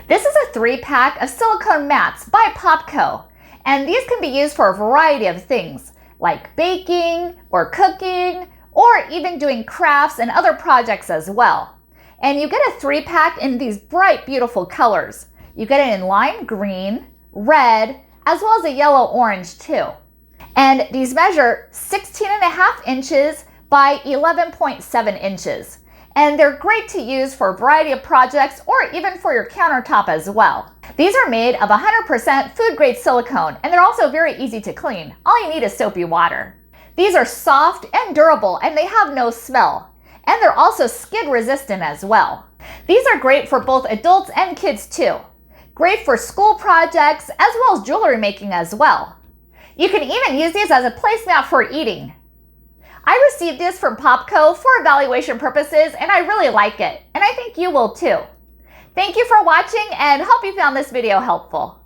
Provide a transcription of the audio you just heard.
This is a 3-pack of silicone mats by Popco, and these can be used for a variety of things, like baking or cooking, or even doing crafts and other projects as well. And you get a 3-pack in these bright, beautiful colors. You get it in lime green, red, as well as a yellow-orange too. And these measure 16.5 inches by 11.7 inches. And they're great to use for a variety of projects or even for your countertop as well. These are made of 100% food grade silicone, and they're also very easy to clean. All you need is soapy water. These are soft and durable, and they have no smell. And they're also skid resistant as well. These are great for both adults and kids too. Great for school projects as well as jewelry making as well. You can even use these as a placemat for eating. I received this from Popco for evaluation purposes, and I really like it, and I think you will too. Thank you for watching, and hope you found this video helpful.